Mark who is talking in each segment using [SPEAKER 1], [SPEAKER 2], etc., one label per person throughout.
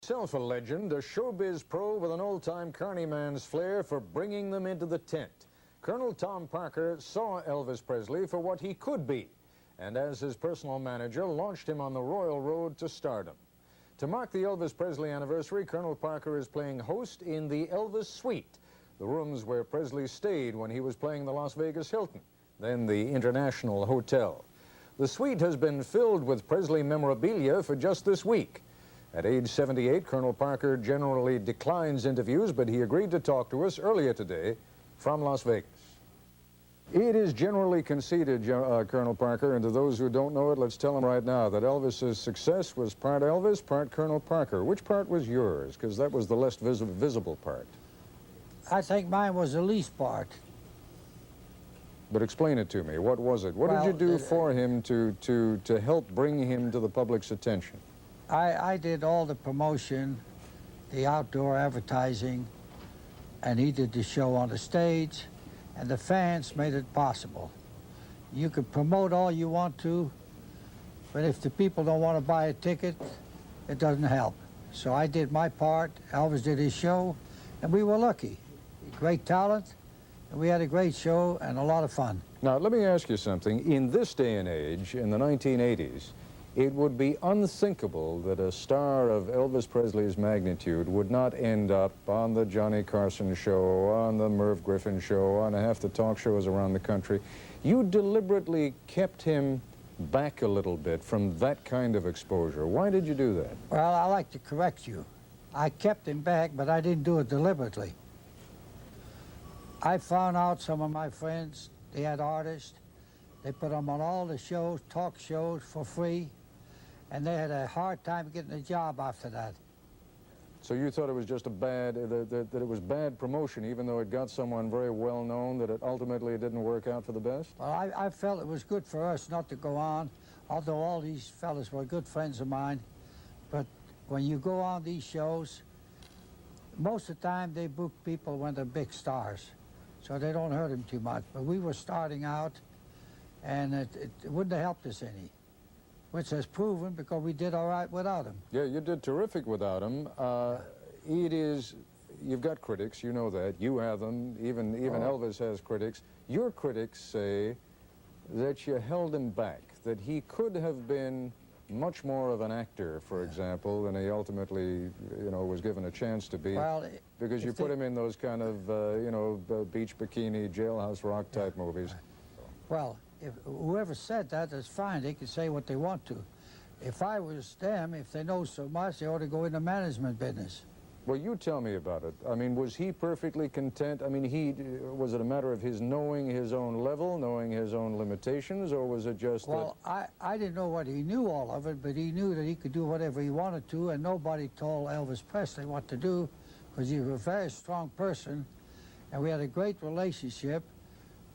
[SPEAKER 1] Himself a legend, a showbiz pro with an old-time carny man's flair for bringing them into the tent. Colonel Tom Parker saw Elvis Presley for what he could be, and as his personal manager, launched him on the royal road to stardom. To mark the Elvis Presley anniversary, Colonel Parker is playing host in the Elvis Suite, the rooms where Presley stayed when he was playing the Las Vegas Hilton, then the International Hotel. The suite has been filled with Presley memorabilia for just this week. At age 78, Colonel Parker generally declines interviews, but he agreed to talk to us earlier today from Las Vegas. It is generally conceded, Colonel Parker, and to those who don't know it, let's tell them right now that Elvis's success was part Elvis, part Colonel Parker. Which part was yours? Because that was the less visible part.
[SPEAKER 2] I think mine was the least part.
[SPEAKER 1] But explain it to me. What was it? What did you do for him to help bring him to the public's attention?
[SPEAKER 2] I did all the promotion, the outdoor advertising, and he did the show on the stage, and the fans made it possible. You could promote all you want to, but if the people don't want to buy a ticket, it doesn't help. So I did my part, Elvis did his show, and we were lucky. Great talent, and we had a great show and a lot of fun.
[SPEAKER 1] Now, let me ask you something. In this day and age, in the 1980s, it would be unthinkable that a star of Elvis Presley's magnitude would not end up on the Johnny Carson show, on the Merv Griffin show, on half the talk shows around the country. You deliberately kept him back a little bit from that kind of exposure. Why did you do that?
[SPEAKER 2] Well, I like to correct you. I kept him back, but I didn't do it deliberately. I found out some of my friends, they had artists, they put them on all the shows, talk shows for free, and they had a hard time getting a job after that.
[SPEAKER 1] So you thought it was just a bad, that it was bad promotion, even though it got someone very well known, that it ultimately didn't work out for the best?
[SPEAKER 2] Well, I felt it was good for us not to go on, although all these fellas were good friends of mine. But when you go on these shows, most of the time they book people when they're big stars, so they don't hurt him too much. But we were starting out, and it wouldn't have helped us any, which has proven because we did all right without him.
[SPEAKER 1] Yeah, you did terrific without him. You've got critics, you know that. You have them, even Elvis has critics. Your critics say that you held him back, that he could have been much more of an actor, for example, than he ultimately, was given a chance to be.
[SPEAKER 2] Well,
[SPEAKER 1] because you put him in those kind of, beach bikini, jailhouse rock type movies.
[SPEAKER 2] Well, if whoever said that, that's fine. They can say what they want to. If I was them, if they know so much, they ought to go into management business.
[SPEAKER 1] Well, you tell me about it. I mean, was he perfectly content? I mean, was it a matter of his knowing his own level, knowing his own limitations, or was it just
[SPEAKER 2] Well, I didn't know what he knew all of it, but he knew that he could do whatever he wanted to, and nobody told Elvis Presley what to do, because he was a very strong person, and we had a great relationship,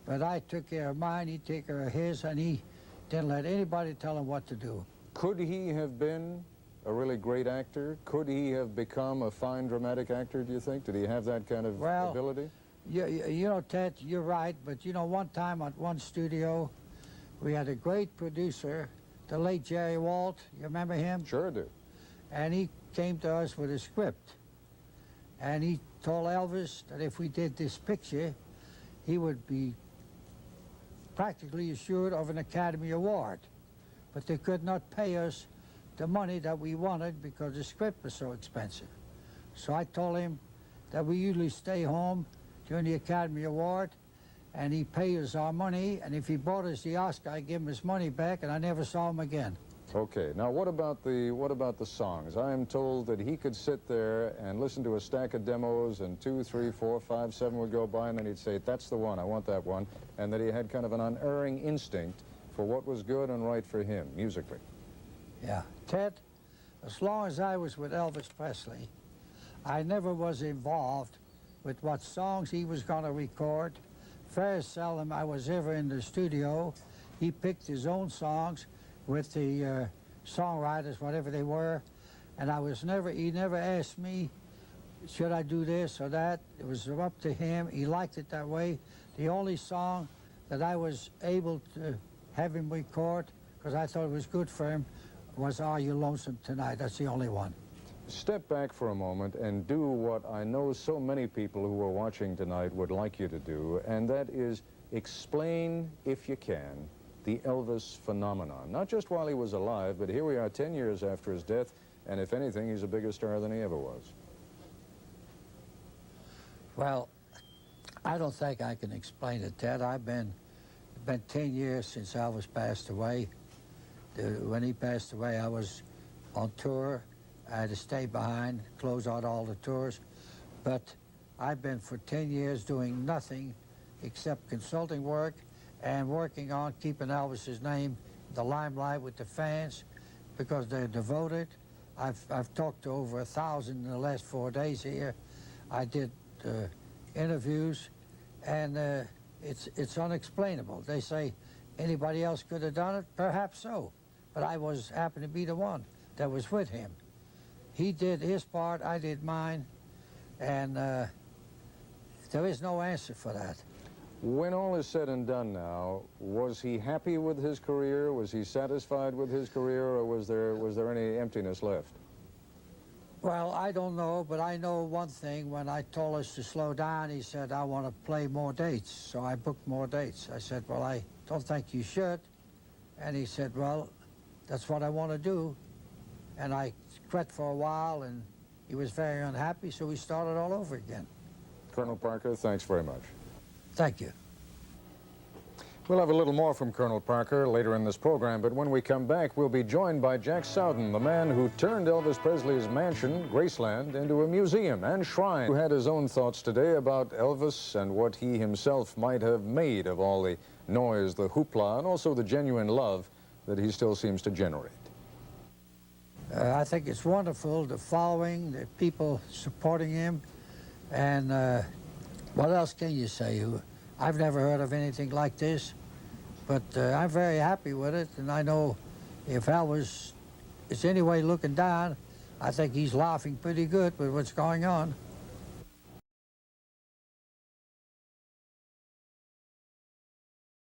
[SPEAKER 2] but I took care of mine, he took care of his, and he didn't let anybody tell him what to do.
[SPEAKER 1] Could he have been a really great actor? Could he have become a fine dramatic actor, do you think? Did he have that kind of ability?
[SPEAKER 2] You know, Ted, you're right, but one time at one studio, we had a great producer, the late Jerry Walt. You remember him?
[SPEAKER 1] Sure do.
[SPEAKER 2] And he came to us with a script. And he told Elvis that if we did this picture, he would be practically assured of an Academy Award. But they could not pay us the money that we wanted because the script was so expensive. So I told him that we usually stay home during the Academy Award, and he paid us our money, and if he brought us the Oscar, I gave him his money back, and I never saw him again.
[SPEAKER 1] Okay, now what about the songs? I am told that he could sit there and listen to a stack of demos, and 2, 3, 4, 5, 7 would go by, and then he'd say, that's the one, I want that one, and that he had kind of an unerring instinct for what was good and right for him, musically.
[SPEAKER 2] Yeah. Ted, as long as I was with Elvis Presley, I never was involved with what songs he was going to record. Very seldom I was ever in the studio. He picked his own songs with the songwriters, whatever they were, and he never asked me, should I do this or that? It was up to him. He liked it that way. The only song that I was able to have him record, because I thought it was good for him, was Are You Lonesome Tonight? That's the only one.
[SPEAKER 1] step back for a moment and do what I know so many people who are watching tonight would like you to do, and that is explain, if you can, the Elvis phenomenon. Not just while he was alive, but here we are 10 years after his death, and if anything, he's a bigger star than he ever was.
[SPEAKER 2] Well, I don't think I can explain it, Ted. It's been 10 years since Elvis passed away. When he passed away, I was on tour. I had to stay behind, close out all the tours. But I've been for 10 years doing nothing except consulting work and working on keeping Elvis's name in the limelight with the fans because they're devoted. I've talked to over 1,000 in the last 4 days here. I did interviews, and it's unexplainable. They say anybody else could have done it, perhaps so, but I happened to be the one that was with him. He did his part, I did mine, and there is no answer for that.
[SPEAKER 1] When all is said and done now, was he happy with his career? Was he satisfied with his career, or was there any emptiness left?
[SPEAKER 2] Well, I don't know, but I know one thing. When I told us to slow down, he said, I want to play more dates. So I booked more dates. I said, well, I don't think you should. And he said, well, that's what I want to do. And I quit for a while, and he was very unhappy, so we started all over again.
[SPEAKER 1] Colonel Parker, thanks very much.
[SPEAKER 2] Thank you.
[SPEAKER 1] We'll have a little more from Colonel Parker later in this program, but when we come back, we'll be joined by Jack Souden, the man who turned Elvis Presley's mansion, Graceland, into a museum and shrine, who had his own thoughts today about Elvis and what he himself might have made of all the noise, the hoopla, and also the genuine love that he still seems to generate.
[SPEAKER 2] I think it's wonderful, the following, the people supporting him, and what else can you say? I've never heard of anything like this, but I'm very happy with it, and I know if Elvis is anyway looking down, I think he's laughing pretty good with what's going on.